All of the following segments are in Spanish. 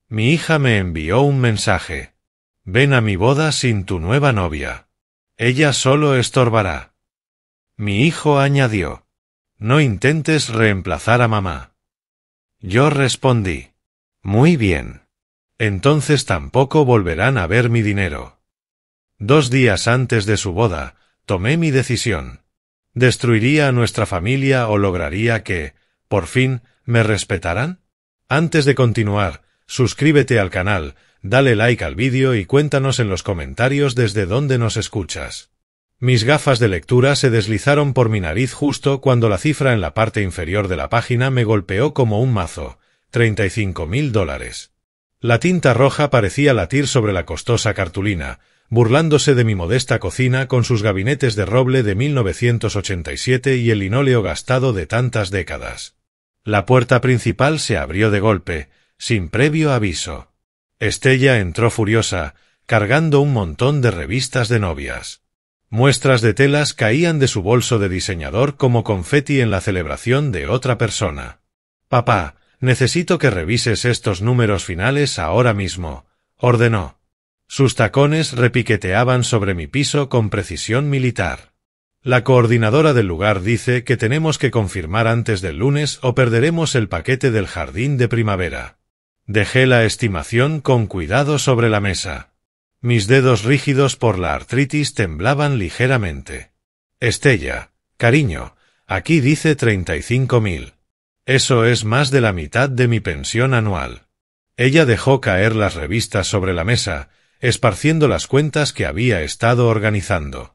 Mi hija me envió un mensaje. Ven a mi boda sin tu nueva novia. Ella solo estorbará. Mi hijo añadió. No intentes reemplazar a mamá. Yo respondí. Muy bien. Entonces tampoco volverán a ver mi dinero. 2 días antes de su boda, tomé mi decisión. ¿Destruiría a nuestra familia o lograría que, por fin, me respetaran? Antes de continuar, suscríbete al canal, dale like al vídeo y cuéntanos en los comentarios desde dónde nos escuchas. Mis gafas de lectura se deslizaron por mi nariz justo cuando la cifra en la parte inferior de la página me golpeó como un mazo. $35.000. La tinta roja parecía latir sobre la costosa cartulina, burlándose de mi modesta cocina con sus gabinetes de roble de 1987 y el linóleo gastado de tantas décadas. La puerta principal se abrió de golpe, sin previo aviso. Estella entró furiosa, cargando un montón de revistas de novias. Muestras de telas caían de su bolso de diseñador como confeti en la celebración de otra persona. Papá, necesito que revises estos números finales ahora mismo, ordenó. Sus tacones repiqueteaban sobre mi piso con precisión militar. La coordinadora del lugar dice que tenemos que confirmar antes del lunes o perderemos el paquete del jardín de primavera. Dejé la estimación con cuidado sobre la mesa. Mis dedos rígidos por la artritis temblaban ligeramente. Estella, cariño, aquí dice 35.000. Eso es más de la mitad de mi pensión anual. Ella dejó caer las revistas sobre la mesa, esparciendo las cuentas que había estado organizando.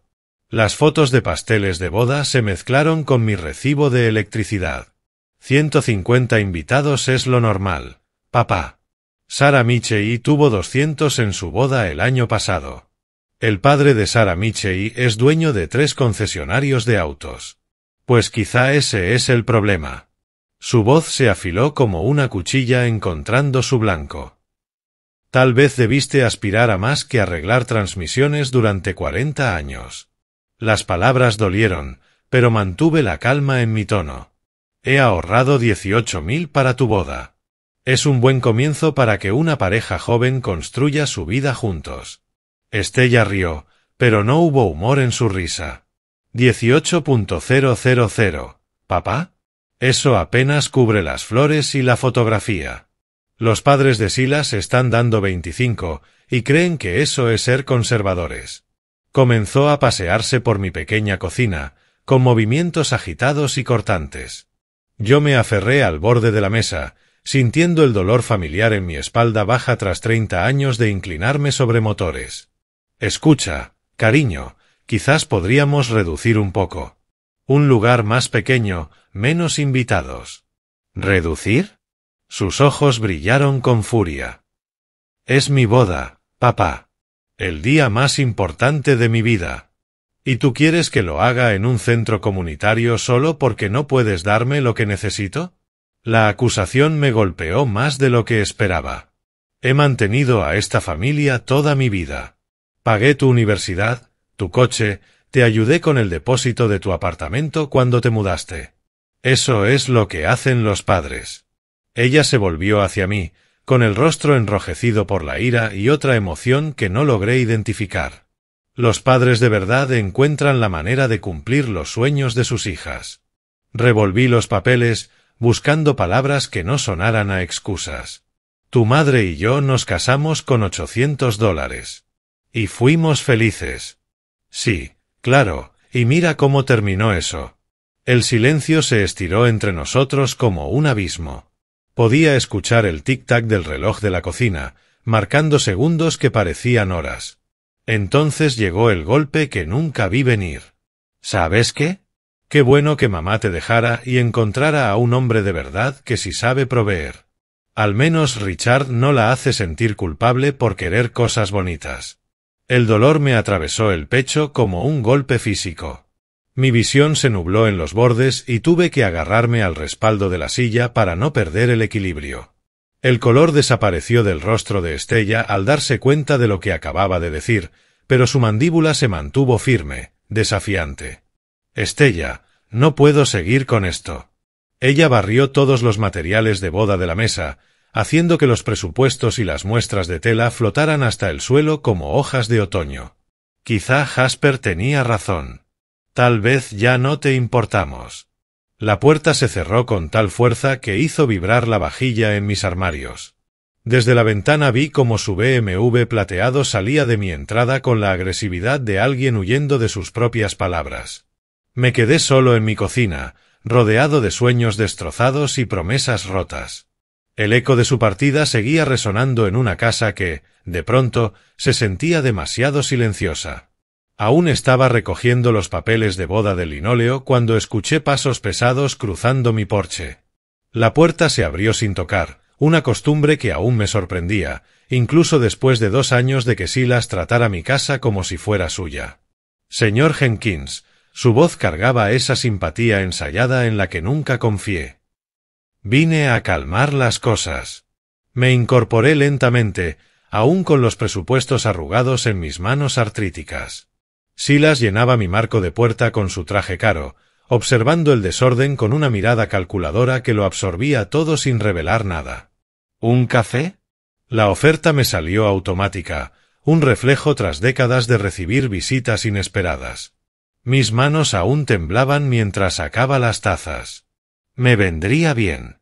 Las fotos de pasteles de boda se mezclaron con mi recibo de electricidad. 150 invitados es lo normal, papá. Sarah Michei tuvo 200 en su boda el año pasado. El padre de Sarah Michei es dueño de 3 concesionarios de autos. Pues quizá ese es el problema. Su voz se afiló como una cuchilla encontrando su blanco. Tal vez debiste aspirar a más que arreglar transmisiones durante 40 años. Las palabras dolieron, pero mantuve la calma en mi tono. He ahorrado 18.000 para tu boda. Es un buen comienzo para que una pareja joven construya su vida juntos. Estella rió, pero no hubo humor en su risa. 18.000, ¿papá? Eso apenas cubre las flores y la fotografía. Los padres de Silas están dando 25, y creen que eso es ser conservadores. Comenzó a pasearse por mi pequeña cocina, con movimientos agitados y cortantes. Yo me aferré al borde de la mesa, sintiendo el dolor familiar en mi espalda baja tras 30 años de inclinarme sobre motores. Escucha, cariño, quizás podríamos reducir un poco. Un lugar más pequeño, menos invitados. ¿Reducir? Sus ojos brillaron con furia. Es mi boda, papá. El día más importante de mi vida. ¿Y tú quieres que lo haga en un centro comunitario solo porque no puedes darme lo que necesito? La acusación me golpeó más de lo que esperaba. He mantenido a esta familia toda mi vida. Pagué tu universidad, tu coche, te ayudé con el depósito de tu apartamento cuando te mudaste. Eso es lo que hacen los padres. Ella se volvió hacia mí, con el rostro enrojecido por la ira y otra emoción que no logré identificar. Los padres de verdad encuentran la manera de cumplir los sueños de sus hijas. Revolví los papeles, buscando palabras que no sonaran a excusas. Tu madre y yo nos casamos con $800. Y fuimos felices. Sí, claro, y mira cómo terminó eso. El silencio se estiró entre nosotros como un abismo. Podía escuchar el tic-tac del reloj de la cocina, marcando segundos que parecían horas. Entonces llegó el golpe que nunca vi venir. ¿Sabes qué? Qué bueno que mamá te dejara y encontrara a un hombre de verdad que sí sabe proveer. Al menos Richard no la hace sentir culpable por querer cosas bonitas. El dolor me atravesó el pecho como un golpe físico. Mi visión se nubló en los bordes y tuve que agarrarme al respaldo de la silla para no perder el equilibrio. El color desapareció del rostro de Estella al darse cuenta de lo que acababa de decir, pero su mandíbula se mantuvo firme, desafiante. Estella, no puedo seguir con esto. Ella barrió todos los materiales de boda de la mesa, haciendo que los presupuestos y las muestras de tela flotaran hasta el suelo como hojas de otoño. Quizá Jasper tenía razón. Tal vez ya no te importamos. La puerta se cerró con tal fuerza que hizo vibrar la vajilla en mis armarios. Desde la ventana vi cómo su BMW plateado salía de mi entrada con la agresividad de alguien huyendo de sus propias palabras. Me quedé solo en mi cocina, rodeado de sueños destrozados y promesas rotas. El eco de su partida seguía resonando en una casa que, de pronto, se sentía demasiado silenciosa. Aún estaba recogiendo los papeles de boda del linóleo cuando escuché pasos pesados cruzando mi porche. La puerta se abrió sin tocar, una costumbre que aún me sorprendía, incluso después de 2 años de que Silas tratara mi casa como si fuera suya. Señor Jenkins, su voz cargaba esa simpatía ensayada en la que nunca confié. Vine a calmar las cosas. Me incorporé lentamente, aún con los presupuestos arrugados en mis manos artríticas. Silas llenaba mi marco de puerta con su traje caro, observando el desorden con una mirada calculadora que lo absorbía todo sin revelar nada. ¿Un café? La oferta me salió automática, un reflejo tras décadas de recibir visitas inesperadas. Mis manos aún temblaban mientras sacaba las tazas. Me vendría bien.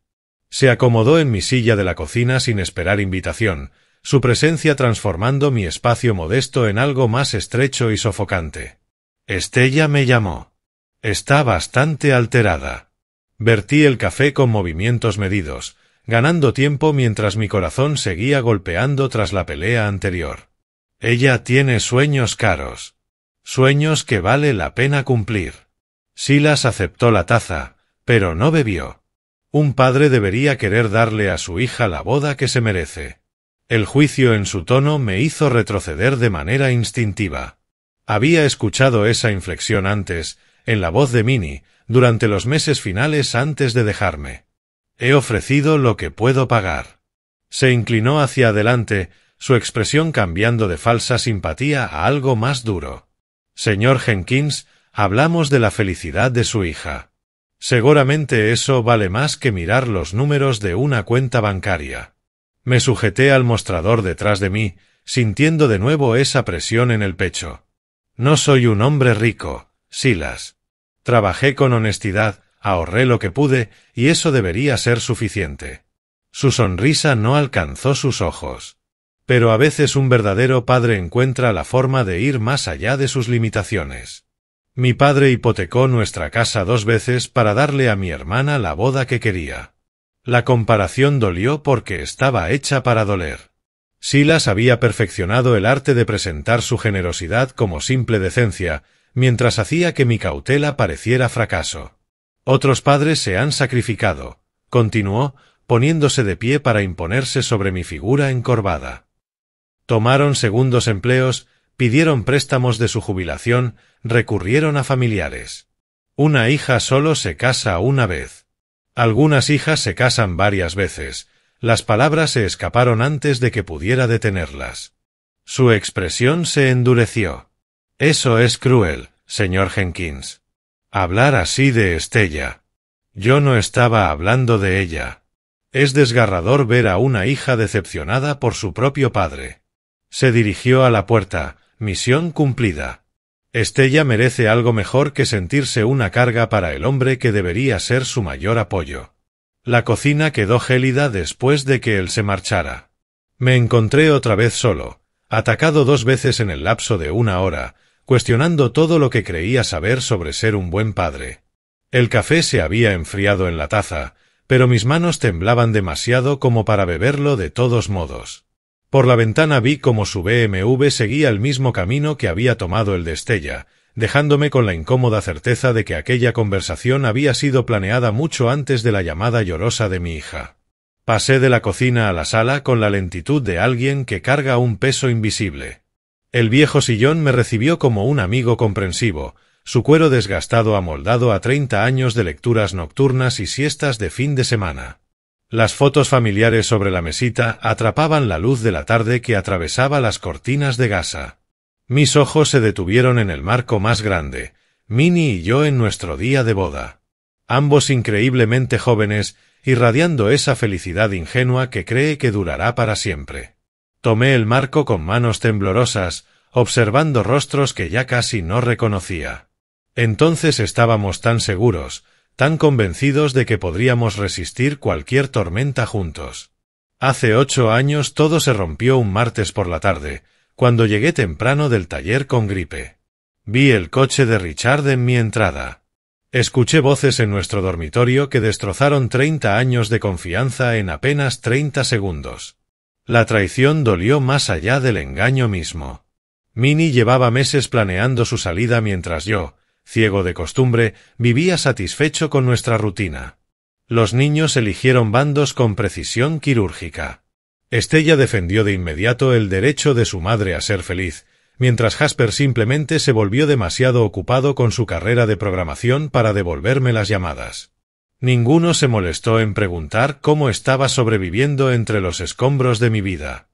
Se acomodó en mi silla de la cocina sin esperar invitación, su presencia transformando mi espacio modesto en algo más estrecho y sofocante. Estella me llamó. Está bastante alterada. Vertí el café con movimientos medidos, ganando tiempo mientras mi corazón seguía golpeando tras la pelea anterior. Ella tiene sueños caros. Sueños que vale la pena cumplir. Silas aceptó la taza, pero no bebió. Un padre debería querer darle a su hija la boda que se merece. El juicio en su tono me hizo retroceder de manera instintiva. Había escuchado esa inflexión antes, en la voz de Minnie, durante los meses finales antes de dejarme. He ofrecido lo que puedo pagar. Se inclinó hacia adelante, su expresión cambiando de falsa simpatía a algo más duro. Señor Jenkins, hablamos de la felicidad de su hija. Seguramente eso vale más que mirar los números de una cuenta bancaria. Me sujeté al mostrador detrás de mí, sintiendo de nuevo esa presión en el pecho. No soy un hombre rico, Silas. Trabajé con honestidad, ahorré lo que pude, y eso debería ser suficiente. Su sonrisa no alcanzó sus ojos. Pero a veces un verdadero padre encuentra la forma de ir más allá de sus limitaciones. Mi padre hipotecó nuestra casa 2 veces para darle a mi hermana la boda que quería. La comparación dolió porque estaba hecha para doler. Silas había perfeccionado el arte de presentar su generosidad como simple decencia, mientras hacía que mi cautela pareciera fracaso. Otros padres se han sacrificado, continuó, poniéndose de pie para imponerse sobre mi figura encorvada. Tomaron segundos empleos, pidieron préstamos de su jubilación, recurrieron a familiares. Una hija solo se casa una vez. Algunas hijas se casan varias veces. Las palabras se escaparon antes de que pudiera detenerlas. Su expresión se endureció. Eso es cruel, señor Jenkins. Hablar así de Estella. Yo no estaba hablando de ella. Es desgarrador ver a una hija decepcionada por su propio padre. Se dirigió a la puerta, misión cumplida. Estella merece algo mejor que sentirse una carga para el hombre que debería ser su mayor apoyo. La cocina quedó gélida después de que él se marchara. Me encontré otra vez solo, atacado 2 veces en el lapso de 1 hora, cuestionando todo lo que creía saber sobre ser un buen padre. El café se había enfriado en la taza, pero mis manos temblaban demasiado como para beberlo de todos modos. Por la ventana vi cómo su BMW seguía el mismo camino que había tomado el de Estella, dejándome con la incómoda certeza de que aquella conversación había sido planeada mucho antes de la llamada llorosa de mi hija. Pasé de la cocina a la sala con la lentitud de alguien que carga un peso invisible. El viejo sillón me recibió como un amigo comprensivo, su cuero desgastado amoldado a 30 años de lecturas nocturnas y siestas de fin de semana. Las fotos familiares sobre la mesita atrapaban la luz de la tarde que atravesaba las cortinas de gasa. Mis ojos se detuvieron en el marco más grande, Minnie y yo en nuestro día de boda. ambos increíblemente jóvenes, irradiando esa felicidad ingenua que cree que durará para siempre. Tomé el marco con manos temblorosas, observando rostros que ya casi no reconocía. Entonces estábamos tan seguros, tan convencidos de que podríamos resistir cualquier tormenta juntos. Hace 8 años todo se rompió un martes por la tarde, cuando llegué temprano del taller con gripe. Vi el coche de Richard en mi entrada. Escuché voces en nuestro dormitorio que destrozaron 30 años de confianza en apenas 30 segundos. La traición dolió más allá del engaño mismo. Minnie llevaba meses planeando su salida mientras yo, ciego de costumbre, vivía satisfecho con nuestra rutina. Los niños eligieron bandos con precisión quirúrgica. Estella defendió de inmediato el derecho de su madre a ser feliz, mientras Jasper simplemente se volvió demasiado ocupado con su carrera de programación para devolverme las llamadas. Ninguno se molestó en preguntar cómo estaba sobreviviendo entre los escombros de mi vida.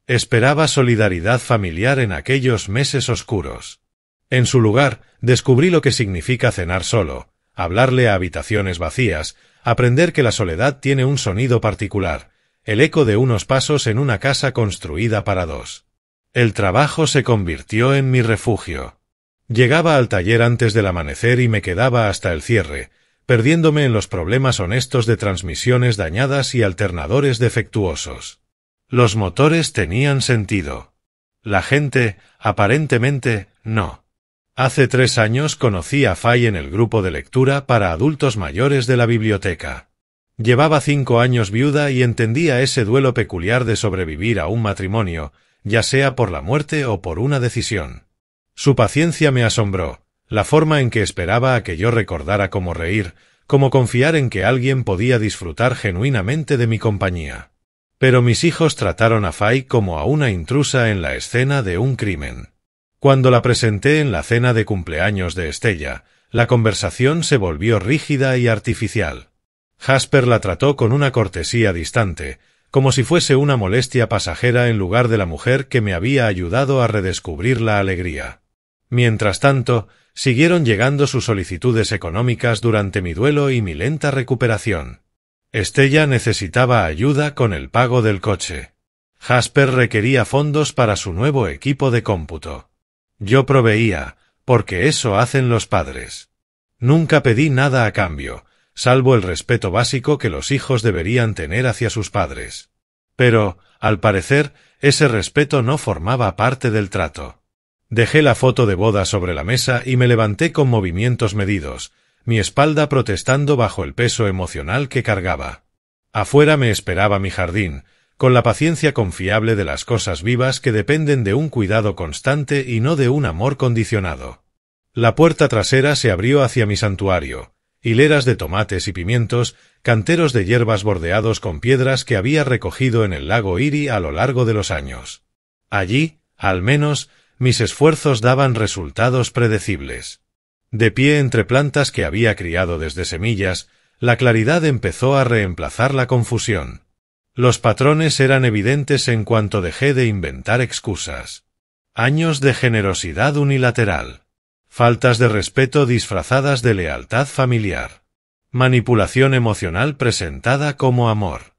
Esperaba solidaridad familiar en aquellos meses oscuros. En su lugar, descubrí lo que significa cenar solo, hablarle a habitaciones vacías, aprender que la soledad tiene un sonido particular, el eco de unos pasos en una casa construida para dos. El trabajo se convirtió en mi refugio. Llegaba al taller antes del amanecer y me quedaba hasta el cierre, perdiéndome en los problemas honestos de transmisiones dañadas y alternadores defectuosos. Los motores tenían sentido. La gente, aparentemente, no. Hace 3 años conocí a Fay en el grupo de lectura para adultos mayores de la biblioteca. Llevaba 5 años viuda y entendía ese duelo peculiar de sobrevivir a un matrimonio, ya sea por la muerte o por una decisión. Su paciencia me asombró, la forma en que esperaba a que yo recordara cómo reír, cómo confiar en que alguien podía disfrutar genuinamente de mi compañía. Pero mis hijos trataron a Fay como a una intrusa en la escena de un crimen. Cuando la presenté en la cena de cumpleaños de Estella, la conversación se volvió rígida y artificial. Jasper la trató con una cortesía distante, como si fuese una molestia pasajera en lugar de la mujer que me había ayudado a redescubrir la alegría. Mientras tanto, siguieron llegando sus solicitudes económicas durante mi duelo y mi lenta recuperación. Estella necesitaba ayuda con el pago del coche. Jasper requería fondos para su nuevo equipo de cómputo. Yo proveía, porque eso hacen los padres. Nunca pedí nada a cambio, salvo el respeto básico que los hijos deberían tener hacia sus padres. Pero, al parecer, ese respeto no formaba parte del trato. Dejé la foto de boda sobre la mesa y me levanté con movimientos medidos, mi espalda protestando bajo el peso emocional que cargaba. Afuera me esperaba mi jardín, con la paciencia confiable de las cosas vivas que dependen de un cuidado constante y no de un amor condicionado. La puerta trasera se abrió hacia mi santuario, hileras de tomates y pimientos, canteros de hierbas bordeados con piedras que había recogido en el lago Erie a lo largo de los años. Allí, al menos, mis esfuerzos daban resultados predecibles. De pie entre plantas que había criado desde semillas, la claridad empezó a reemplazar la confusión. Los patrones eran evidentes en cuanto dejé de inventar excusas. Años de generosidad unilateral. Faltas de respeto disfrazadas de lealtad familiar. Manipulación emocional presentada como amor.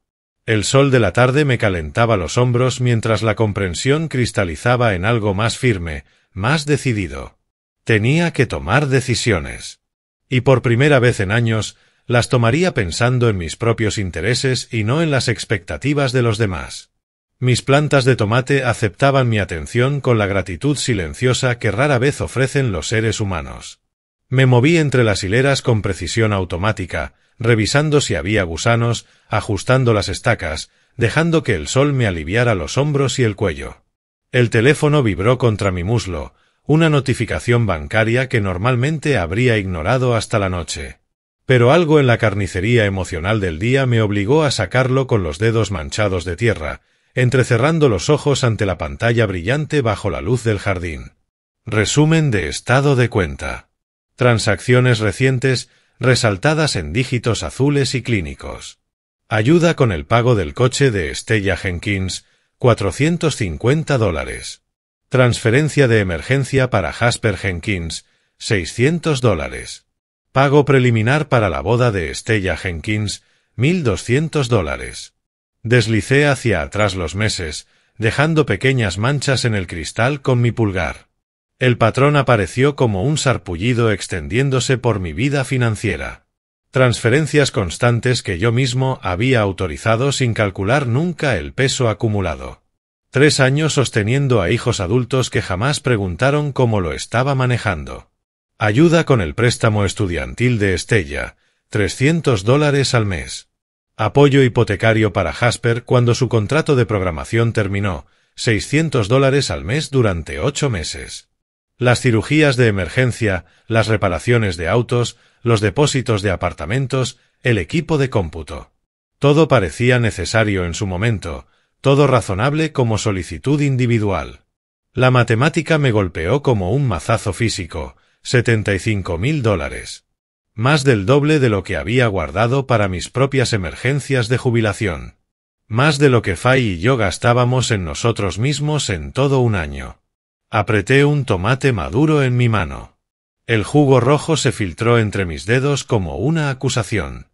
El sol de la tarde me calentaba los hombros mientras la comprensión cristalizaba en algo más firme, más decidido. Tenía que tomar decisiones. Y por primera vez en años, las tomaría pensando en mis propios intereses y no en las expectativas de los demás. Mis plantas de tomate aceptaban mi atención con la gratitud silenciosa que rara vez ofrecen los seres humanos. Me moví entre las hileras con precisión automática, revisando si había gusanos, ajustando las estacas, dejando que el sol me aliviara los hombros y el cuello. El teléfono vibró contra mi muslo, una notificación bancaria que normalmente habría ignorado hasta la noche. Pero algo en la carnicería emocional del día me obligó a sacarlo con los dedos manchados de tierra, entrecerrando los ojos ante la pantalla brillante bajo la luz del jardín. Resumen de estado de cuenta. Transacciones recientes, resaltadas en dígitos azules y clínicos. Ayuda con el pago del coche de Estella Jenkins, $450. Transferencia de emergencia para Jasper Jenkins, $600. Pago preliminar para la boda de Stella Jenkins, $1,200. Deslicé hacia atrás los meses, dejando pequeñas manchas en el cristal con mi pulgar. El patrón apareció como un sarpullido extendiéndose por mi vida financiera. Transferencias constantes que yo mismo había autorizado sin calcular nunca el peso acumulado. 3 años sosteniendo a hijos adultos que jamás preguntaron cómo lo estaba manejando. Ayuda con el préstamo estudiantil de Stella, $300 al mes. Apoyo hipotecario para Jasper cuando su contrato de programación terminó, $600 al mes durante 8 meses. Las cirugías de emergencia, las reparaciones de autos, los depósitos de apartamentos, el equipo de cómputo. Todo parecía necesario en su momento, todo razonable como solicitud individual. La matemática me golpeó como un mazazo físico, $75,000. Más del doble de lo que había guardado para mis propias emergencias de jubilación. Más de lo que Fay y yo gastábamos en nosotros mismos en todo un año. Apreté un tomate maduro en mi mano. El jugo rojo se filtró entre mis dedos como una acusación.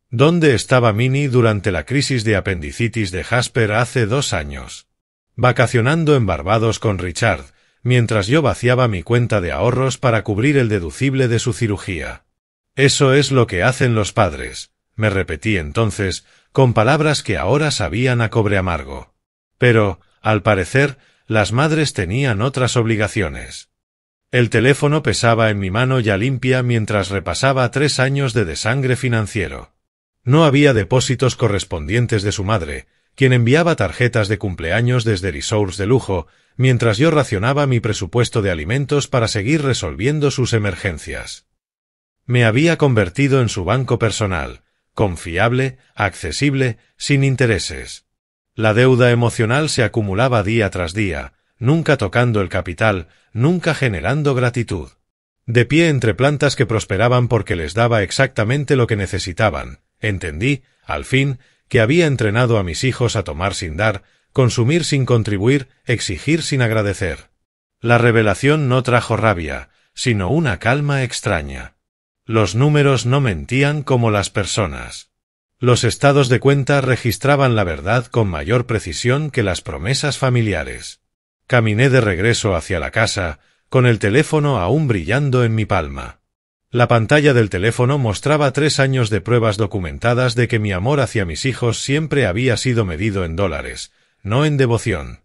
¿Dónde estaba Minnie durante la crisis de apendicitis de Jasper hace 2 años? Vacacionando en Barbados con Richard, mientras yo vaciaba mi cuenta de ahorros para cubrir el deducible de su cirugía. Eso es lo que hacen los padres, me repetí entonces, con palabras que ahora sabían a cobre amargo. Pero, al parecer, las madres tenían otras obligaciones. El teléfono pesaba en mi mano ya limpia mientras repasaba 3 años de desangre financiero. No había depósitos correspondientes de su madre, quien enviaba tarjetas de cumpleaños desde resorts de lujo, mientras yo racionaba mi presupuesto de alimentos para seguir resolviendo sus emergencias. Me había convertido en su banco personal, confiable, accesible, sin intereses. La deuda emocional se acumulaba día tras día, nunca tocando el capital, nunca generando gratitud. De pie entre plantas que prosperaban porque les daba exactamente lo que necesitaban, entendí, al fin, que había entrenado a mis hijos a tomar sin dar, consumir sin contribuir, exigir sin agradecer. La revelación no trajo rabia, sino una calma extraña. Los números no mentían como las personas. Los estados de cuenta registraban la verdad con mayor precisión que las promesas familiares. Caminé de regreso hacia la casa, con el teléfono aún brillando en mi palma. La pantalla del teléfono mostraba 3 años de pruebas documentadas de que mi amor hacia mis hijos siempre había sido medido en dólares, no en devoción.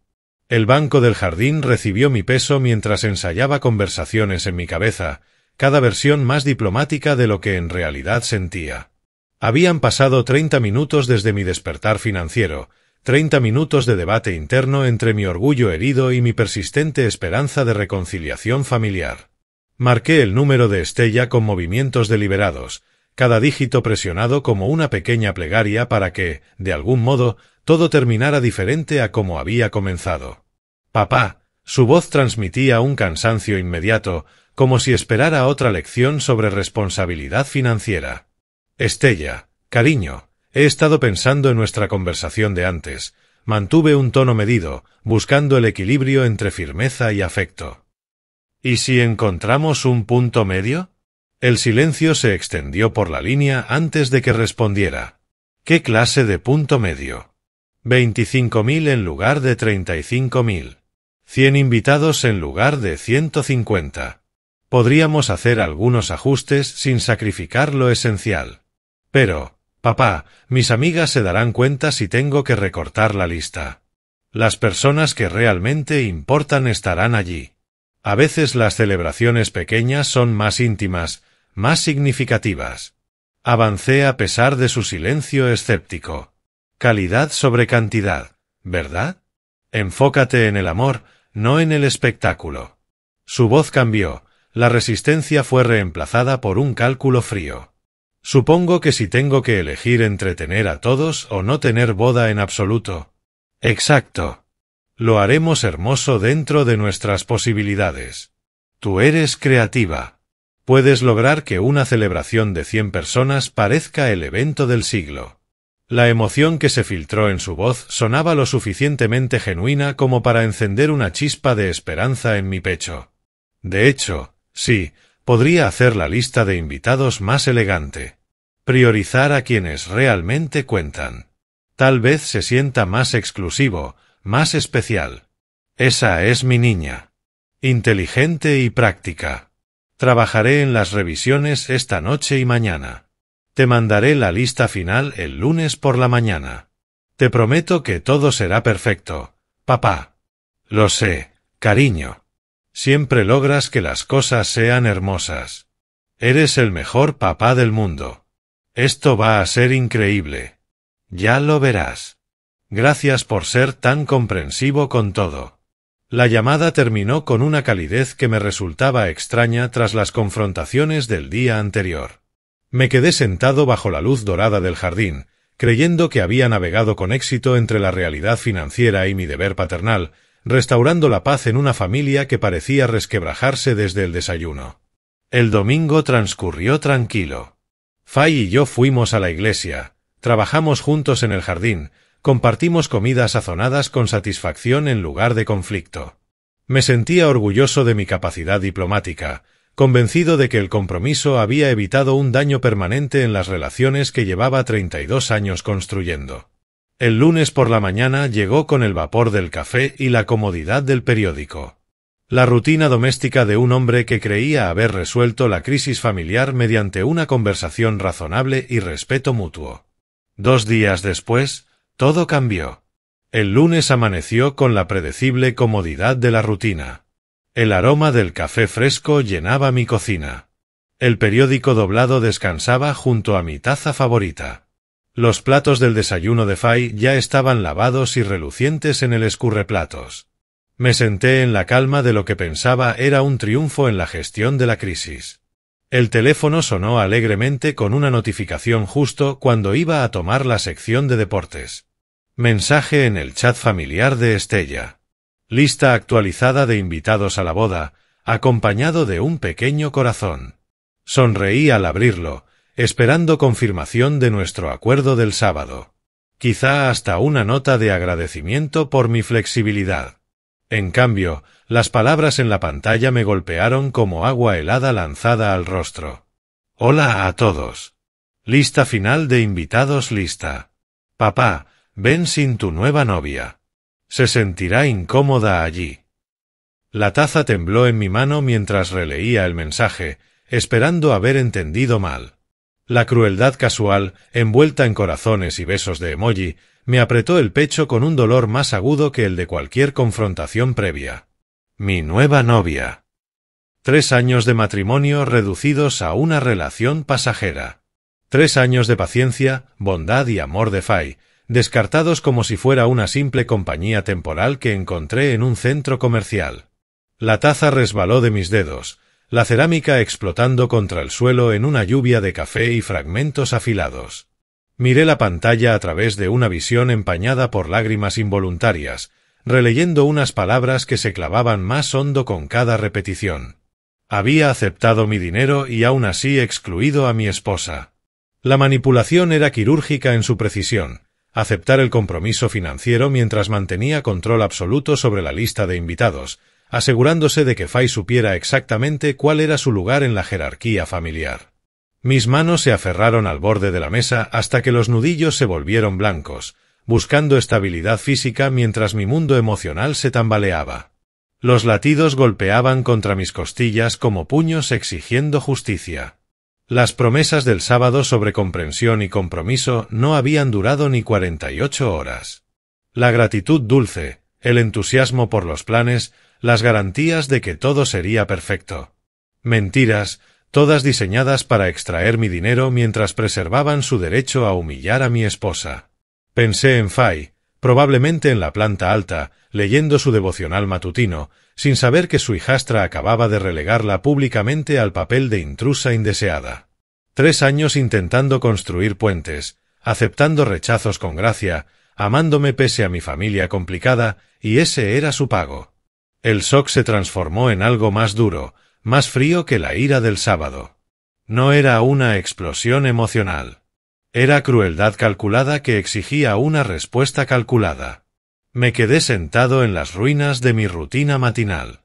El banco del jardín recibió mi peso mientras ensayaba conversaciones en mi cabeza, cada versión más diplomática de lo que en realidad sentía. Habían pasado 30 minutos desde mi despertar financiero, 30 minutos de debate interno entre mi orgullo herido y mi persistente esperanza de reconciliación familiar. Marqué el número de Stella con movimientos deliberados, cada dígito presionado como una pequeña plegaria para que, de algún modo, todo terminara diferente a como había comenzado. Papá, su voz transmitía un cansancio inmediato, como si esperara otra lección sobre responsabilidad financiera. Stella, cariño, he estado pensando en nuestra conversación de antes. Mantuve un tono medido, buscando el equilibrio entre firmeza y afecto. ¿Y si encontramos un punto medio? El silencio se extendió por la línea antes de que respondiera. ¿Qué clase de punto medio? 25.000 en lugar de 35.000. 100 invitados en lugar de 150. Podríamos hacer algunos ajustes sin sacrificar lo esencial. Pero, papá, mis amigas se darán cuenta si tengo que recortar la lista. Las personas que realmente importan estarán allí. A veces las celebraciones pequeñas son más íntimas, más significativas. Avancé a pesar de su silencio escéptico. Calidad sobre cantidad, ¿verdad? Enfócate en el amor, no en el espectáculo. Su voz cambió, la resistencia fue reemplazada por un cálculo frío. Supongo que si tengo que elegir entre tener a todos o no tener boda en absoluto. Exacto. Lo haremos hermoso dentro de nuestras posibilidades. Tú eres creativa. Puedes lograr que una celebración de 100 personas parezca el evento del siglo. La emoción que se filtró en su voz sonaba lo suficientemente genuina como para encender una chispa de esperanza en mi pecho. De hecho, sí, Podría hacer la lista de invitados más elegante. Priorizar a quienes realmente cuentan. Tal vez se sienta más exclusivo, más especial. Esa es mi niña. Inteligente y práctica. Trabajaré en las revisiones esta noche y mañana. Te mandaré la lista final el lunes por la mañana. Te prometo que todo será perfecto, papá. Lo sé, cariño. Siempre logras que las cosas sean hermosas. Eres el mejor papá del mundo. Esto va a ser increíble. Ya lo verás. Gracias por ser tan comprensivo con todo. La llamada terminó con una calidez que me resultaba extraña tras las confrontaciones del día anterior. Me quedé sentado bajo la luz dorada del jardín, creyendo que había navegado con éxito entre la realidad financiera y mi deber paternal, restaurando la paz en una familia que parecía resquebrajarse desde el desayuno. El domingo transcurrió tranquilo. Fay y yo fuimos a la iglesia, trabajamos juntos en el jardín, compartimos comidas sazonadas con satisfacción en lugar de conflicto. Me sentía orgulloso de mi capacidad diplomática, convencido de que el compromiso había evitado un daño permanente en las relaciones que llevaba 32 años construyendo. El lunes por la mañana llegó con el vapor del café y la comodidad del periódico. La rutina doméstica de un hombre que creía haber resuelto la crisis familiar mediante una conversación razonable y respeto mutuo. 2 días después, todo cambió. El lunes amaneció con la predecible comodidad de la rutina. El aroma del café fresco llenaba mi cocina. El periódico doblado descansaba junto a mi taza favorita. Los platos del desayuno de Fay ya estaban lavados y relucientes en el escurreplatos. Me senté en la calma de lo que pensaba era un triunfo en la gestión de la crisis. El teléfono sonó alegremente con una notificación justo cuando iba a tomar la sección de deportes. Mensaje en el chat familiar de Estella. Lista actualizada de invitados a la boda, acompañado de un pequeño corazón. Sonreí al abrirlo, esperando confirmación de nuestro acuerdo del sábado. Quizá hasta una nota de agradecimiento por mi flexibilidad. En cambio, las palabras en la pantalla me golpearon como agua helada lanzada al rostro. Hola a todos. Lista final de invitados lista. Papá, ven sin tu nueva novia. Se sentirá incómoda allí. La taza tembló en mi mano mientras releía el mensaje, esperando haber entendido mal. La crueldad casual, envuelta en corazones y besos de emoji, me apretó el pecho con un dolor más agudo que el de cualquier confrontación previa. Mi nueva novia. 3 años de matrimonio reducidos a una relación pasajera. 3 años de paciencia, bondad y amor de Fay, descartados como si fuera una simple compañía temporal que encontré en un centro comercial. La taza resbaló de mis dedos, la cerámica explotando contra el suelo en una lluvia de café y fragmentos afilados. Miré la pantalla a través de una visión empañada por lágrimas involuntarias, releyendo unas palabras que se clavaban más hondo con cada repetición. Había aceptado mi dinero y aún así excluido a mi esposa. La manipulación era quirúrgica en su precisión. Aceptar el compromiso financiero mientras mantenía control absoluto sobre la lista de invitados, asegurándose de que Fay supiera exactamente cuál era su lugar en la jerarquía familiar. Mis manos se aferraron al borde de la mesa hasta que los nudillos se volvieron blancos, buscando estabilidad física mientras mi mundo emocional se tambaleaba. Los latidos golpeaban contra mis costillas como puños exigiendo justicia. Las promesas del sábado sobre comprensión y compromiso no habían durado ni 48 horas. La gratitud dulce, el entusiasmo por los planes, las garantías de que todo sería perfecto. Mentiras, todas diseñadas para extraer mi dinero mientras preservaban su derecho a humillar a mi esposa. Pensé en Fay, probablemente en la planta alta, leyendo su devocional matutino, sin saber que su hijastra acababa de relegarla públicamente al papel de intrusa indeseada. 3 años intentando construir puentes, aceptando rechazos con gracia, amándome pese a mi familia complicada, y ese era su pago. El shock se transformó en algo más duro, más frío que la ira del sábado. No era una explosión emocional. Era crueldad calculada que exigía una respuesta calculada. Me quedé sentado en las ruinas de mi rutina matinal.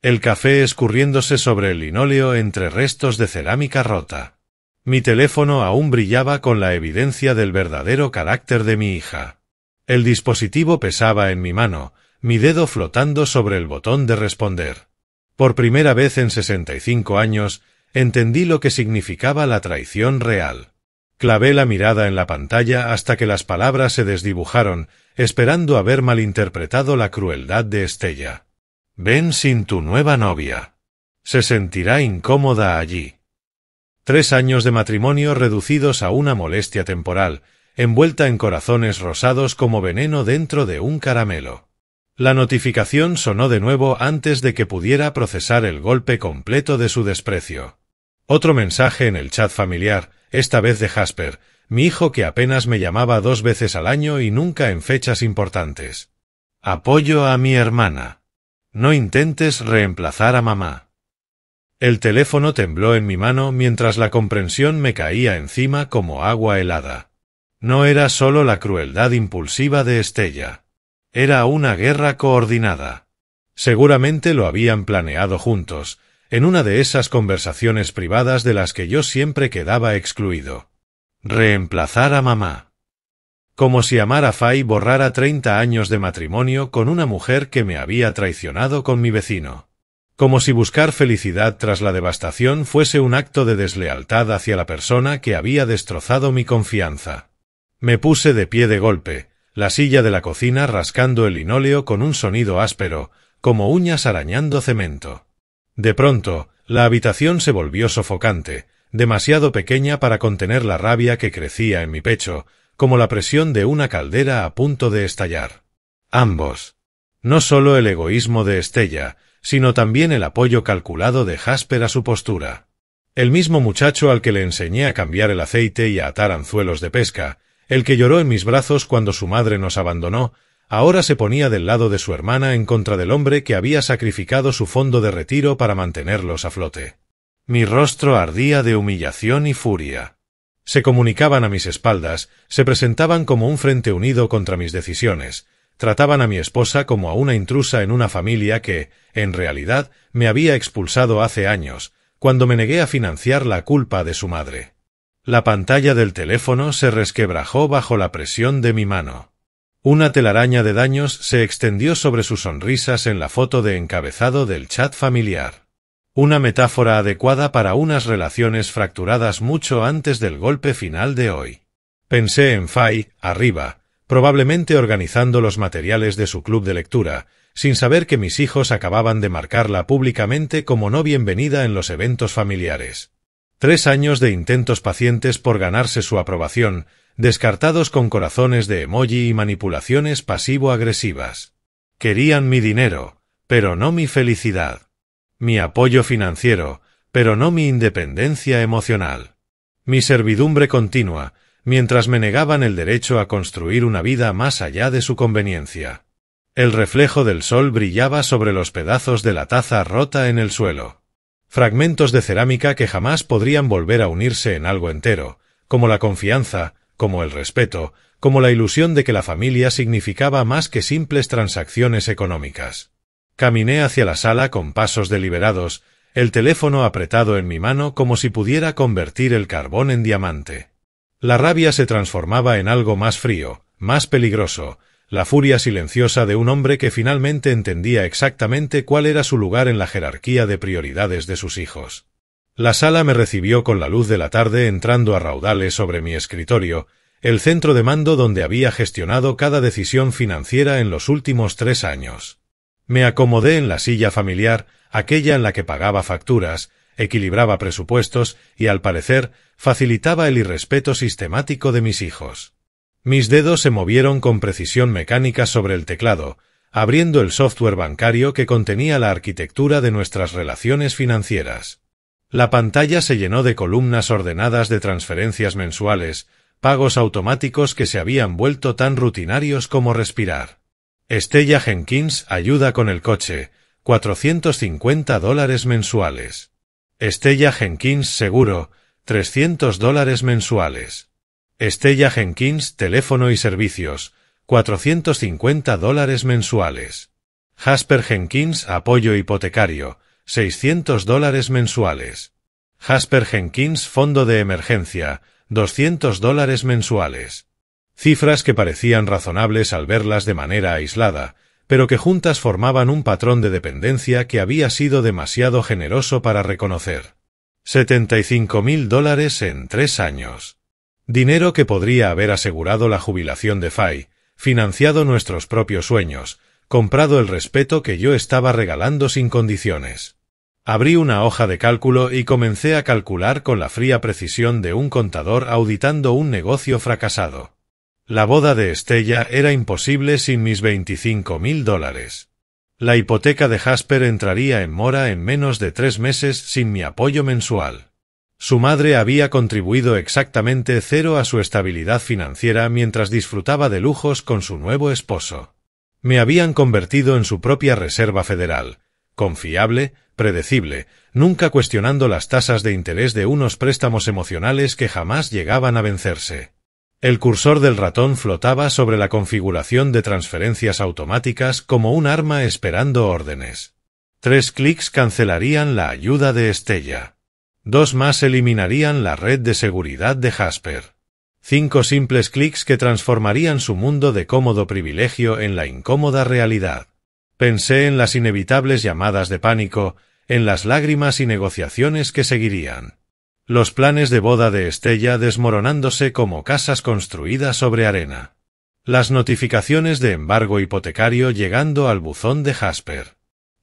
El café escurriéndose sobre el linóleo entre restos de cerámica rota. Mi teléfono aún brillaba con la evidencia del verdadero carácter de mi hija. El dispositivo pesaba en mi mano, mi dedo flotando sobre el botón de responder. Por primera vez en 65 años, entendí lo que significaba la traición real. Clavé la mirada en la pantalla hasta que las palabras se desdibujaron, esperando haber malinterpretado la crueldad de Estella. Ven sin tu nueva novia. Se sentirá incómoda allí. 3 años de matrimonio reducidos a una molestia temporal, envuelta en corazones rosados como veneno dentro de un caramelo. La notificación sonó de nuevo antes de que pudiera procesar el golpe completo de su desprecio. Otro mensaje en el chat familiar, esta vez de Jasper, mi hijo que apenas me llamaba 2 veces al año y nunca en fechas importantes. Apoyo a mi hermana. No intentes reemplazar a mamá. El teléfono tembló en mi mano mientras la comprensión me caía encima como agua helada. No era solo la crueldad impulsiva de Estella. Era una guerra coordinada. Seguramente lo habían planeado juntos, en una de esas conversaciones privadas de las que yo siempre quedaba excluido. Reemplazar a mamá. Como si amar a Fay borrara 30 años de matrimonio con una mujer que me había traicionado con mi vecino. Como si buscar felicidad tras la devastación fuese un acto de deslealtad hacia la persona que había destrozado mi confianza. Me puse de pie de golpe, la silla de la cocina rascando el linóleo con un sonido áspero, como uñas arañando cemento. De pronto, la habitación se volvió sofocante, demasiado pequeña para contener la rabia que crecía en mi pecho, como la presión de una caldera a punto de estallar. Ambos. No solo el egoísmo de Estella, sino también el apoyo calculado de Jasper a su postura. El mismo muchacho al que le enseñé a cambiar el aceite y a atar anzuelos de pesca, el que lloró en mis brazos cuando su madre nos abandonó, ahora se ponía del lado de su hermana en contra del hombre que había sacrificado su fondo de retiro para mantenerlos a flote. Mi rostro ardía de humillación y furia. Se comunicaban a mis espaldas, se presentaban como un frente unido contra mis decisiones, trataban a mi esposa como a una intrusa en una familia que, en realidad, me había expulsado hace años, cuando me negué a financiar la culpa de su madre. La pantalla del teléfono se resquebrajó bajo la presión de mi mano. Una telaraña de daños se extendió sobre sus sonrisas en la foto de encabezado del chat familiar. Una metáfora adecuada para unas relaciones fracturadas mucho antes del golpe final de hoy. Pensé en Fay, arriba, probablemente organizando los materiales de su club de lectura, sin saber que mis hijos acababan de marcarla públicamente como no bienvenida en los eventos familiares. 3 años de intentos pacientes por ganarse su aprobación, descartados con corazones de emoji y manipulaciones pasivo-agresivas. Querían mi dinero, pero no mi felicidad. Mi apoyo financiero, pero no mi independencia emocional. Mi servidumbre continua, mientras me negaban el derecho a construir una vida más allá de su conveniencia. El reflejo del sol brillaba sobre los pedazos de la taza rota en el suelo. Fragmentos de cerámica que jamás podrían volver a unirse en algo entero, como la confianza, como el respeto, como la ilusión de que la familia significaba más que simples transacciones económicas. Caminé hacia la sala con pasos deliberados, el teléfono apretado en mi mano como si pudiera convertir el carbón en diamante. La rabia se transformaba en algo más frío, más peligroso, la furia silenciosa de un hombre que finalmente entendía exactamente cuál era su lugar en la jerarquía de prioridades de sus hijos. La sala me recibió con la luz de la tarde entrando a raudales sobre mi escritorio, el centro de mando donde había gestionado cada decisión financiera en los últimos 3 años. Me acomodé en la silla familiar, aquella en la que pagaba facturas, equilibraba presupuestos y, al parecer, facilitaba el irrespeto sistemático de mis hijos. Mis dedos se movieron con precisión mecánica sobre el teclado, abriendo el software bancario que contenía la arquitectura de nuestras relaciones financieras. La pantalla se llenó de columnas ordenadas de transferencias mensuales, pagos automáticos que se habían vuelto tan rutinarios como respirar. Estella Jenkins, ayuda con el coche, $450 mensuales. Estella Jenkins, seguro, $300 mensuales. Estella Jenkins, teléfono y servicios, $450 mensuales. Jasper Jenkins, apoyo hipotecario, $600 mensuales. Jasper Jenkins, fondo de emergencia, $200 mensuales. Cifras que parecían razonables al verlas de manera aislada, pero que juntas formaban un patrón de dependencia que había sido demasiado generoso para reconocer. $75.000 en 3 años. Dinero que podría haber asegurado la jubilación de Fay, financiado nuestros propios sueños, comprado el respeto que yo estaba regalando sin condiciones. Abrí una hoja de cálculo y comencé a calcular con la fría precisión de un contador auditando un negocio fracasado. La boda de Estella era imposible sin mis $25.000. La hipoteca de Jasper entraría en mora en menos de 3 meses sin mi apoyo mensual. Su madre había contribuido exactamente 0 a su estabilidad financiera mientras disfrutaba de lujos con su nuevo esposo. Me habían convertido en su propia reserva federal, confiable, predecible, nunca cuestionando las tasas de interés de unos préstamos emocionales que jamás llegaban a vencerse. El cursor del ratón flotaba sobre la configuración de transferencias automáticas como un arma esperando órdenes. 3 clics cancelarían la ayuda de Estella. 2 más eliminarían la red de seguridad de Jasper. 5 simples clics que transformarían su mundo de cómodo privilegio en la incómoda realidad. Pensé en las inevitables llamadas de pánico, en las lágrimas y negociaciones que seguirían. Los planes de boda de Estella desmoronándose como casas construidas sobre arena. Las notificaciones de embargo hipotecario llegando al buzón de Jasper.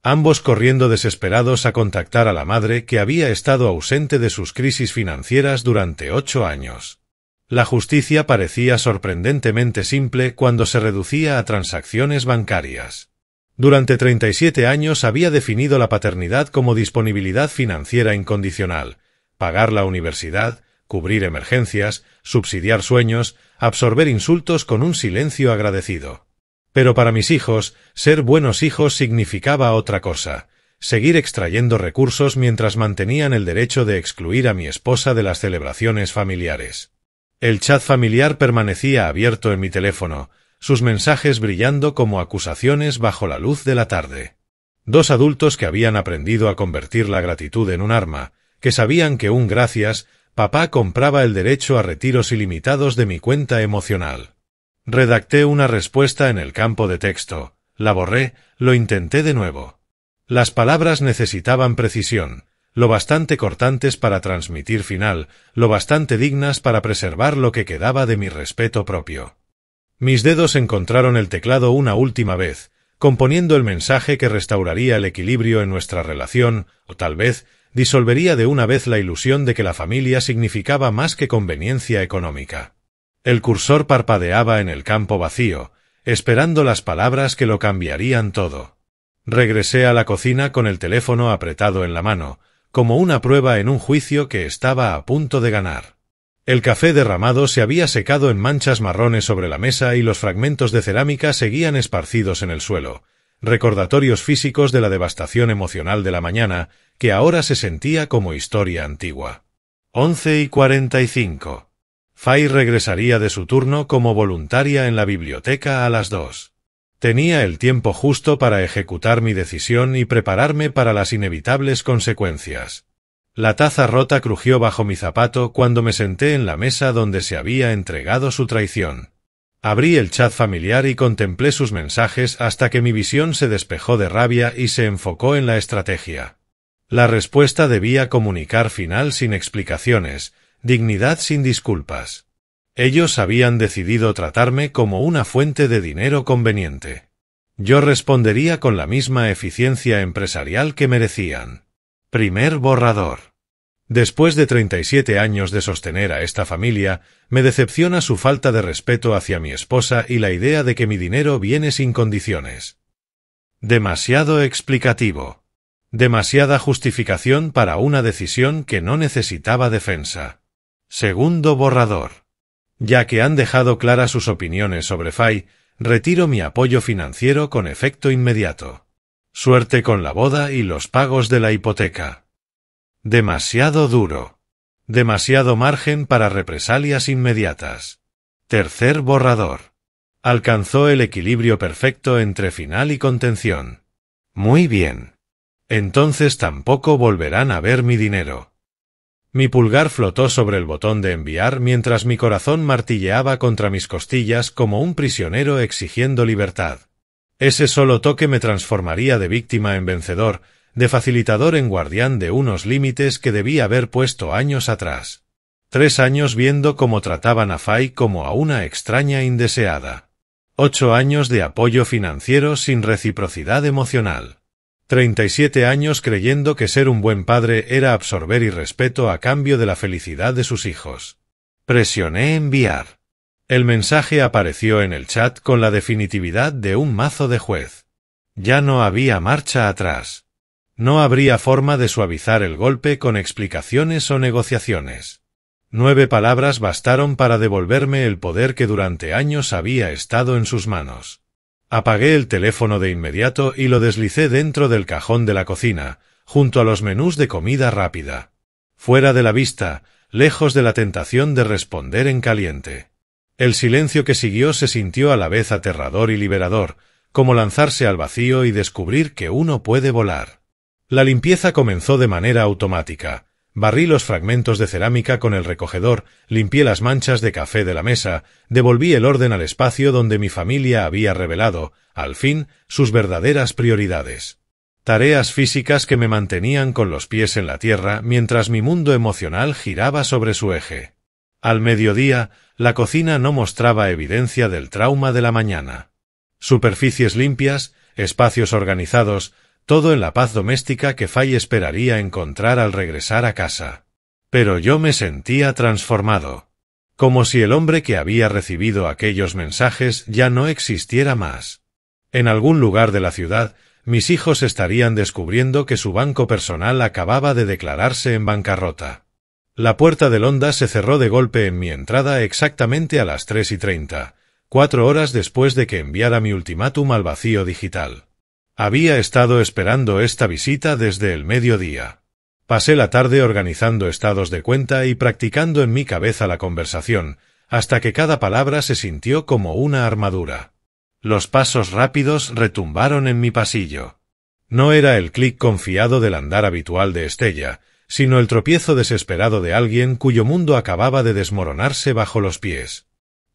Ambos corriendo desesperados a contactar a la madre que había estado ausente de sus crisis financieras durante 8 años. La justicia parecía sorprendentemente simple cuando se reducía a transacciones bancarias. Durante 37 años había definido la paternidad como disponibilidad financiera incondicional, pagar la universidad, cubrir emergencias, subsidiar sueños, absorber insultos con un silencio agradecido. Pero para mis hijos, ser buenos hijos significaba otra cosa, seguir extrayendo recursos mientras mantenían el derecho de excluir a mi esposa de las celebraciones familiares. El chat familiar permanecía abierto en mi teléfono, sus mensajes brillando como acusaciones bajo la luz de la tarde. 2 adultos que habían aprendido a convertir la gratitud en un arma, que sabían que un gracias, papá compraba el derecho a retiros ilimitados de mi cuenta emocional. Redacté una respuesta en el campo de texto, la borré, lo intenté de nuevo. Las palabras necesitaban precisión, lo bastante cortantes para transmitir final, lo bastante dignas para preservar lo que quedaba de mi respeto propio. Mis dedos encontraron el teclado una última vez, componiendo el mensaje que restauraría el equilibrio en nuestra relación, o tal vez disolvería de una vez la ilusión de que la familia significaba más que conveniencia económica. El cursor parpadeaba en el campo vacío, esperando las palabras que lo cambiarían todo. Regresé a la cocina con el teléfono apretado en la mano, como una prueba en un juicio que estaba a punto de ganar. El café derramado se había secado en manchas marrones sobre la mesa y los fragmentos de cerámica seguían esparcidos en el suelo, recordatorios físicos de la devastación emocional de la mañana, que ahora se sentía como historia antigua. 11:45. Fay regresaría de su turno como voluntaria en la biblioteca a las 2. Tenía el tiempo justo para ejecutar mi decisión y prepararme para las inevitables consecuencias. La taza rota crujió bajo mi zapato cuando me senté en la mesa donde se había entregado su traición. Abrí el chat familiar y contemplé sus mensajes hasta que mi visión se despejó de rabia y se enfocó en la estrategia. La respuesta debía comunicar final sin explicaciones, dignidad sin disculpas. Ellos habían decidido tratarme como una fuente de dinero conveniente. Yo respondería con la misma eficiencia empresarial que merecían. Primer borrador. Después de 37 años de sostener a esta familia, me decepciona su falta de respeto hacia mi esposa y la idea de que mi dinero viene sin condiciones. Demasiado explicativo. Demasiada justificación para una decisión que no necesitaba defensa. Segundo borrador. Ya que han dejado claras sus opiniones sobre Fay, retiro mi apoyo financiero con efecto inmediato. Suerte con la boda y los pagos de la hipoteca. Demasiado duro. Demasiado margen para represalias inmediatas. Tercer borrador. Alcanzó el equilibrio perfecto entre final y contención. Muy bien. Entonces tampoco volverán a ver mi dinero. Mi pulgar flotó sobre el botón de enviar mientras mi corazón martilleaba contra mis costillas como un prisionero exigiendo libertad. Ese solo toque me transformaría de víctima en vencedor, de facilitador en guardián de unos límites que debí haber puesto años atrás. 3 años viendo cómo trataban a Fay como a una extraña indeseada. 8 años de apoyo financiero sin reciprocidad emocional. 37 años creyendo que ser un buen padre era absorber irrespeto a cambio de la felicidad de sus hijos. Presioné enviar. El mensaje apareció en el chat con la definitividad de un mazo de juez. Ya no había marcha atrás. No habría forma de suavizar el golpe con explicaciones o negociaciones. 9 palabras bastaron para devolverme el poder que durante años había estado en sus manos. Apagué el teléfono de inmediato y lo deslicé dentro del cajón de la cocina, junto a los menús de comida rápida. Fuera de la vista, lejos de la tentación de responder en caliente. El silencio que siguió se sintió a la vez aterrador y liberador, como lanzarse al vacío y descubrir que uno puede volar. La limpieza comenzó de manera automática. Barrí los fragmentos de cerámica con el recogedor, limpié las manchas de café de la mesa, devolví el orden al espacio donde mi familia había revelado, al fin, sus verdaderas prioridades. Tareas físicas que me mantenían con los pies en la tierra mientras mi mundo emocional giraba sobre su eje. Al mediodía, la cocina no mostraba evidencia del trauma de la mañana. Superficies limpias, espacios organizados, todo en la paz doméstica que Fay esperaría encontrar al regresar a casa. Pero yo me sentía transformado. Como si el hombre que había recibido aquellos mensajes ya no existiera más. En algún lugar de la ciudad, mis hijos estarían descubriendo que su banco personal acababa de declararse en bancarrota. La puerta del Honda se cerró de golpe en mi entrada exactamente a las 3:30, 4 horas después de que enviara mi ultimátum al vacío digital. Había estado esperando esta visita desde el mediodía. Pasé la tarde organizando estados de cuenta y practicando en mi cabeza la conversación, hasta que cada palabra se sintió como una armadura. Los pasos rápidos retumbaron en mi pasillo. No era el clic confiado del andar habitual de Estella, sino el tropiezo desesperado de alguien cuyo mundo acababa de desmoronarse bajo los pies.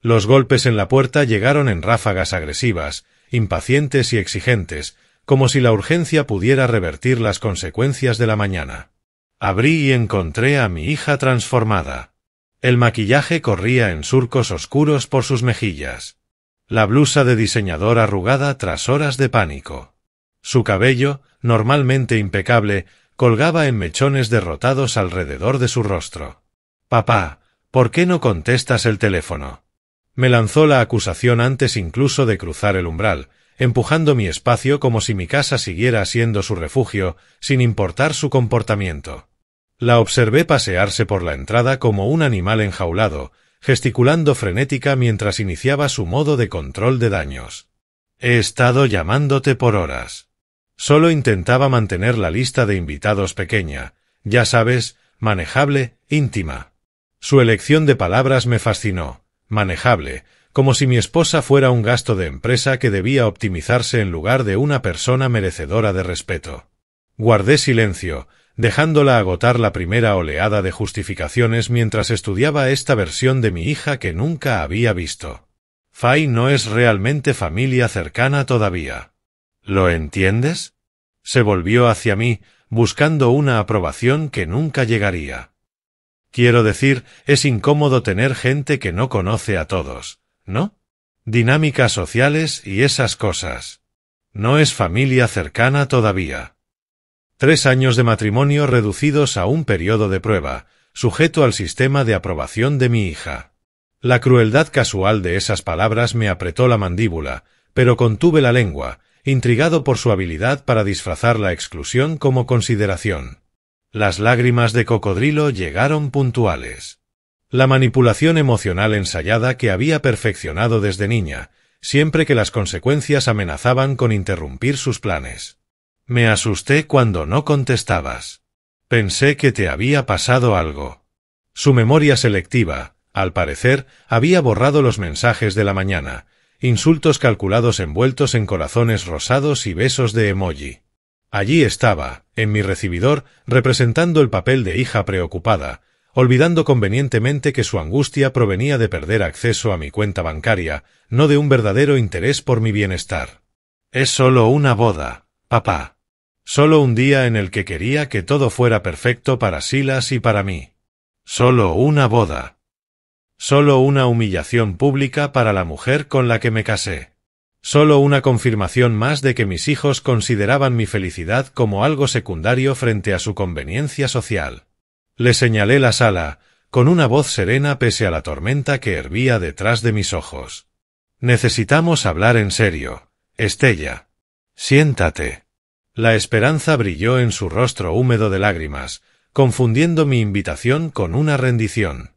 Los golpes en la puerta llegaron en ráfagas agresivas, impacientes y exigentes, como si la urgencia pudiera revertir las consecuencias de la mañana. Abrí y encontré a mi hija transformada. El maquillaje corría en surcos oscuros por sus mejillas. La blusa de diseñador arrugada tras horas de pánico. Su cabello, normalmente impecable, colgaba en mechones derrotados alrededor de su rostro. «Papá, ¿por qué no contestas el teléfono?». Me lanzó la acusación antes incluso de cruzar el umbral, empujando mi espacio como si mi casa siguiera siendo su refugio, sin importar su comportamiento. La observé pasearse por la entrada como un animal enjaulado, gesticulando frenética mientras iniciaba su modo de control de daños. «He estado llamándote por horas». Solo intentaba mantener la lista de invitados pequeña, ya sabes, manejable, íntima. Su elección de palabras me fascinó, manejable, como si mi esposa fuera un gasto de empresa que debía optimizarse en lugar de una persona merecedora de respeto. Guardé silencio, dejándola agotar la primera oleada de justificaciones mientras estudiaba esta versión de mi hija que nunca había visto. Fay no es realmente familia cercana todavía. ¿Lo entiendes? Se volvió hacia mí, buscando una aprobación que nunca llegaría. Quiero decir, es incómodo tener gente que no conoce a todos, ¿no? Dinámicas sociales y esas cosas. No es familia cercana todavía. 3 años de matrimonio reducidos a un periodo de prueba, sujeto al sistema de aprobación de mi hija. La crueldad casual de esas palabras me apretó la mandíbula, pero contuve la lengua, intrigado por su habilidad para disfrazar la exclusión como consideración. Las lágrimas de cocodrilo llegaron puntuales. La manipulación emocional ensayada que había perfeccionado desde niña, siempre que las consecuencias amenazaban con interrumpir sus planes. Me asusté cuando no contestabas. Pensé que te había pasado algo. Su memoria selectiva, al parecer, había borrado los mensajes de la mañana, insultos calculados envueltos en corazones rosados y besos de emoji. Allí estaba, en mi recibidor, representando el papel de hija preocupada, olvidando convenientemente que su angustia provenía de perder acceso a mi cuenta bancaria, no de un verdadero interés por mi bienestar. Es solo una boda, papá. Solo un día en el que quería que todo fuera perfecto para Silas y para mí. Solo una boda. Solo una humillación pública para la mujer con la que me casé. Solo una confirmación más de que mis hijos consideraban mi felicidad como algo secundario frente a su conveniencia social. Le señalé la sala, con una voz serena pese a la tormenta que hervía detrás de mis ojos. Necesitamos hablar en serio, Estella. Siéntate. La esperanza brilló en su rostro húmedo de lágrimas, confundiendo mi invitación con una rendición.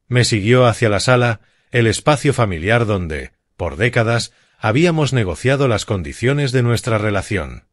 Me siguió hacia la sala, el espacio familiar donde, por décadas, habíamos negociado las condiciones de nuestra relación.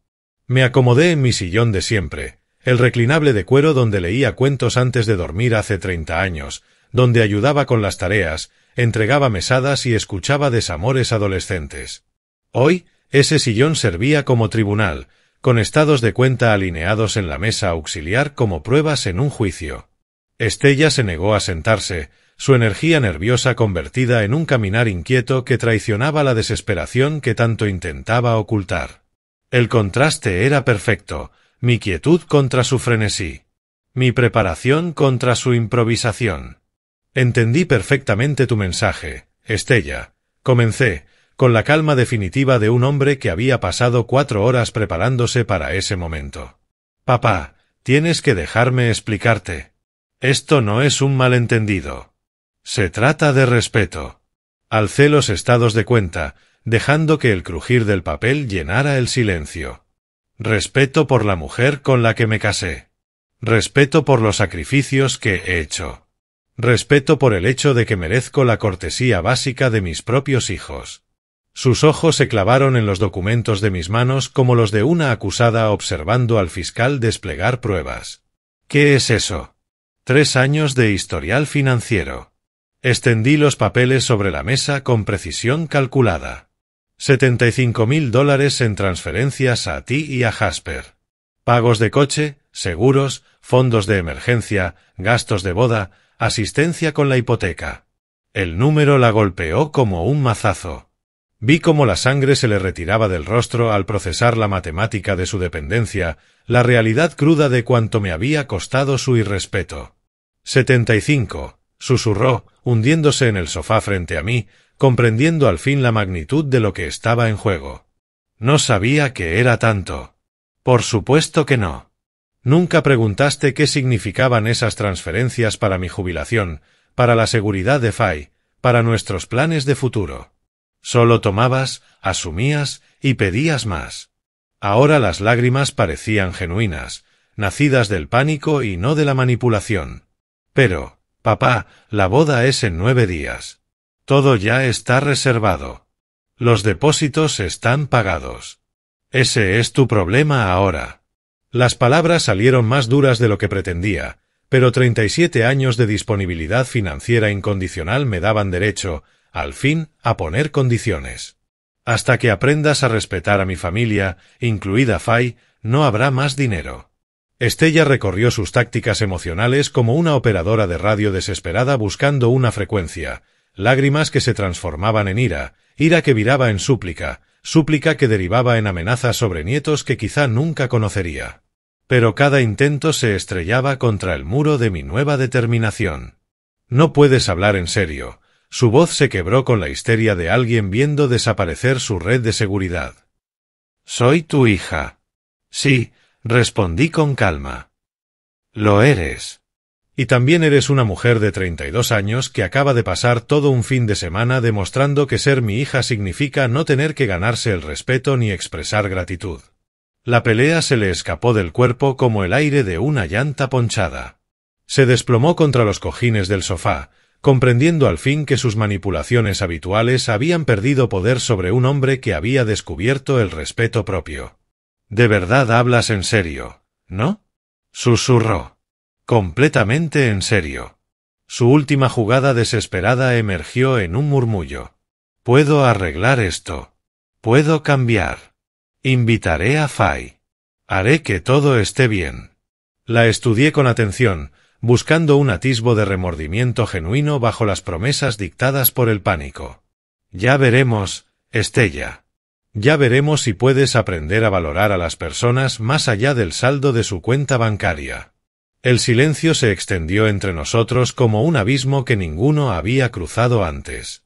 Me acomodé en mi sillón de siempre, el reclinable de cuero donde leía cuentos antes de dormir hace 30 años, donde ayudaba con las tareas, entregaba mesadas y escuchaba desamores adolescentes. Hoy, ese sillón servía como tribunal, con estados de cuenta alineados en la mesa auxiliar como pruebas en un juicio. Estella se negó a sentarse, su energía nerviosa convertida en un caminar inquieto que traicionaba la desesperación que tanto intentaba ocultar. El contraste era perfecto, mi quietud contra su frenesí, mi preparación contra su improvisación. Entendí perfectamente tu mensaje, Estella. Comencé, con la calma definitiva de un hombre que había pasado 4 horas preparándose para ese momento. Papá, tienes que dejarme explicarte. Esto no es un malentendido. Se trata de respeto. Alcé los estados de cuenta, dejando que el crujir del papel llenara el silencio. Respeto por la mujer con la que me casé. Respeto por los sacrificios que he hecho. Respeto por el hecho de que merezco la cortesía básica de mis propios hijos. Sus ojos se clavaron en los documentos de mis manos como los de una acusada observando al fiscal desplegar pruebas. ¿Qué es eso? 3 años de historial financiero. Extendí los papeles sobre la mesa con precisión calculada. $75.000 en transferencias a ti y a Jasper. Pagos de coche, seguros, fondos de emergencia, gastos de boda, asistencia con la hipoteca. El número la golpeó como un mazazo. Vi cómo la sangre se le retiraba del rostro al procesar la matemática de su dependencia, la realidad cruda de cuánto me había costado su irrespeto. 75, susurró, hundiéndose en el sofá frente a mí, comprendiendo al fin la magnitud de lo que estaba en juego. No sabía que era tanto. Por supuesto que no. Nunca preguntaste qué significaban esas transferencias para mi jubilación, para la seguridad de Fay, para nuestros planes de futuro. Solo tomabas, asumías y pedías más. Ahora las lágrimas parecían genuinas, nacidas del pánico y no de la manipulación. Pero, papá, la boda es en 9 días. Todo ya está reservado. Los depósitos están pagados. Ese es tu problema ahora. Las palabras salieron más duras de lo que pretendía, pero 37 años de disponibilidad financiera incondicional me daban derecho, al fin, a poner condiciones. Hasta que aprendas a respetar a mi familia, incluida Fay, no habrá más dinero. Estella recorrió sus tácticas emocionales como una operadora de radio desesperada buscando una frecuencia, lágrimas que se transformaban en ira, ira que viraba en súplica, súplica que derivaba en amenazas sobre nietos que quizá nunca conocería. Pero cada intento se estrellaba contra el muro de mi nueva determinación. No puedes hablar en serio. Su voz se quebró con la histeria de alguien viendo desaparecer su red de seguridad. Soy tu hija. Sí, respondí con calma. Lo eres. Y también eres una mujer de 32 años que acaba de pasar todo un fin de semana demostrando que ser mi hija significa no tener que ganarse el respeto ni expresar gratitud. La pelea se le escapó del cuerpo como el aire de una llanta ponchada. Se desplomó contra los cojines del sofá, comprendiendo al fin que sus manipulaciones habituales habían perdido poder sobre un hombre que había descubierto el respeto propio. «De verdad hablas en serio, ¿no?», susurró. Completamente en serio. Su última jugada desesperada emergió en un murmullo. «Puedo arreglar esto. Puedo cambiar. Invitaré a Fay. Haré que todo esté bien. La estudié con atención, buscando un atisbo de remordimiento genuino bajo las promesas dictadas por el pánico. Ya veremos, Estella. Ya veremos si puedes aprender a valorar a las personas más allá del saldo de su cuenta bancaria. El silencio se extendió entre nosotros como un abismo que ninguno había cruzado antes.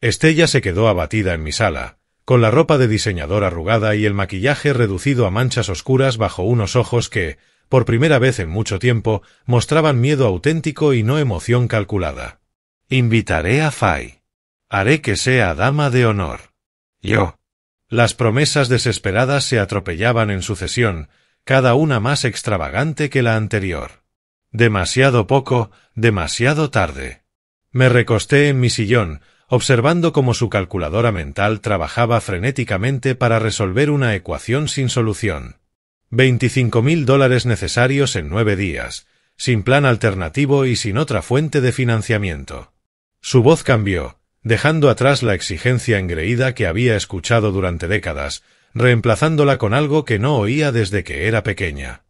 Estella se quedó abatida en mi sala, con la ropa de diseñador arrugada y el maquillaje reducido a manchas oscuras bajo unos ojos que, por primera vez en mucho tiempo, mostraban miedo auténtico y no emoción calculada. Invitaré a Fay. Haré que sea dama de honor. Yo. Las promesas desesperadas se atropellaban en sucesión, cada una más extravagante que la anterior. Demasiado poco, demasiado tarde. Me recosté en mi sillón, observando cómo su calculadora mental trabajaba frenéticamente para resolver una ecuación sin solución. $25.000 necesarios en 9 días, sin plan alternativo y sin otra fuente de financiamiento. Su voz cambió, dejando atrás la exigencia engreída que había escuchado durante décadas, reemplazándola con algo que no oía desde que era pequeña.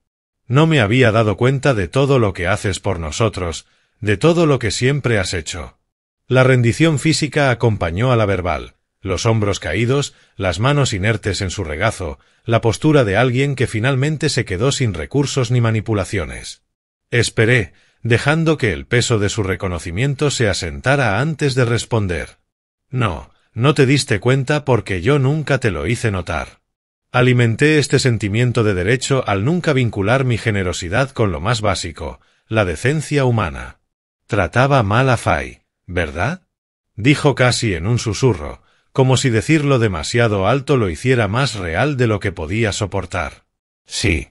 No me había dado cuenta de todo lo que haces por nosotros, de todo lo que siempre has hecho. La rendición física acompañó a la verbal, los hombros caídos, las manos inertes en su regazo, la postura de alguien que finalmente se quedó sin recursos ni manipulaciones. Esperé, dejando que el peso de su reconocimiento se asentara antes de responder. No, no te diste cuenta porque yo nunca te lo hice notar. Alimenté este sentimiento de derecho al nunca vincular mi generosidad con lo más básico, la decencia humana. Trataba mal a Fay, ¿verdad? Dijo casi en un susurro, como si decirlo demasiado alto lo hiciera más real de lo que podía soportar. Sí.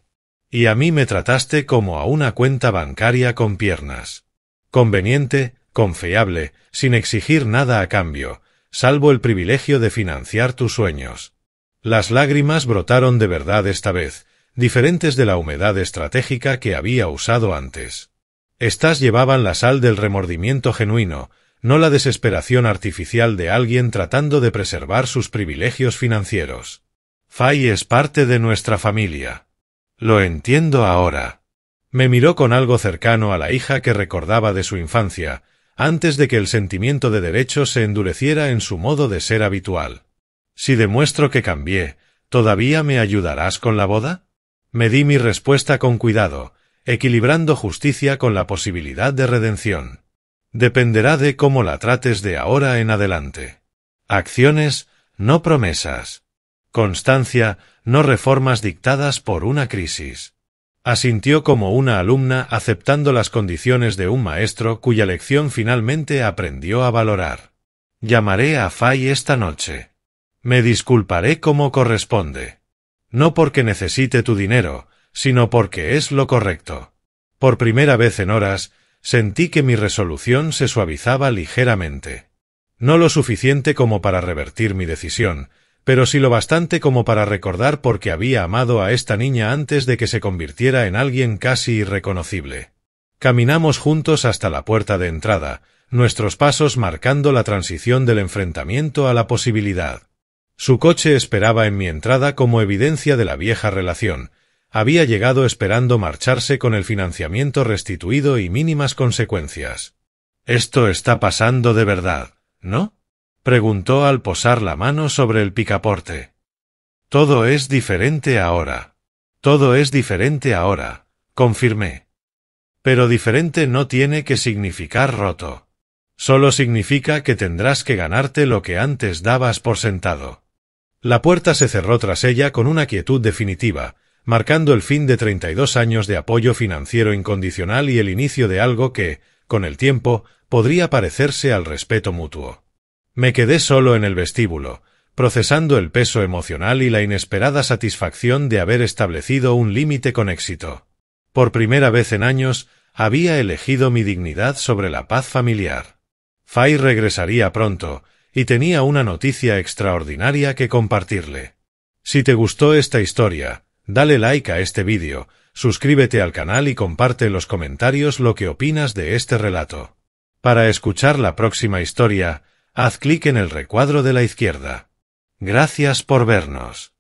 Y a mí me trataste como a una cuenta bancaria con piernas. Conveniente, confiable, sin exigir nada a cambio, salvo el privilegio de financiar tus sueños. Las lágrimas brotaron de verdad esta vez, diferentes de la humedad estratégica que había usado antes. Estas llevaban la sal del remordimiento genuino, no la desesperación artificial de alguien tratando de preservar sus privilegios financieros. Fay es parte de nuestra familia. Lo entiendo ahora. Me miró con algo cercano a la hija que recordaba de su infancia, antes de que el sentimiento de derecho se endureciera en su modo de ser habitual. Si demuestro que cambié, ¿todavía me ayudarás con la boda? Me di mi respuesta con cuidado, equilibrando justicia con la posibilidad de redención. Dependerá de cómo la trates de ahora en adelante. Acciones, no promesas. Constancia, no reformas dictadas por una crisis. Asintió como una alumna aceptando las condiciones de un maestro cuya lección finalmente aprendió a valorar. Llamaré a Fay esta noche. Me disculparé como corresponde. No porque necesite tu dinero, sino porque es lo correcto. Por primera vez en horas, sentí que mi resolución se suavizaba ligeramente. No lo suficiente como para revertir mi decisión, pero sí lo bastante como para recordar por qué había amado a esta niña antes de que se convirtiera en alguien casi irreconocible. Caminamos juntos hasta la puerta de entrada, nuestros pasos marcando la transición del enfrentamiento a la posibilidad. Su coche esperaba en mi entrada como evidencia de la vieja relación. Había llegado esperando marcharse con el financiamiento restituido y mínimas consecuencias. «Esto está pasando de verdad, ¿no?», preguntó al posar la mano sobre el picaporte. «Todo es diferente ahora. Todo es diferente ahora», confirmé. «Pero diferente no tiene que significar roto. Solo significa que tendrás que ganarte lo que antes dabas por sentado». La puerta se cerró tras ella con una quietud definitiva, marcando el fin de 32 años de apoyo financiero incondicional y el inicio de algo que, con el tiempo, podría parecerse al respeto mutuo. Me quedé solo en el vestíbulo, procesando el peso emocional y la inesperada satisfacción de haber establecido un límite con éxito. Por primera vez en años, había elegido mi dignidad sobre la paz familiar. Fay regresaría pronto, y tenía una noticia extraordinaria que compartirle. Si te gustó esta historia, dale like a este vídeo, suscríbete al canal y comparte en los comentarios lo que opinas de este relato. Para escuchar la próxima historia, haz clic en el recuadro de la izquierda. Gracias por vernos.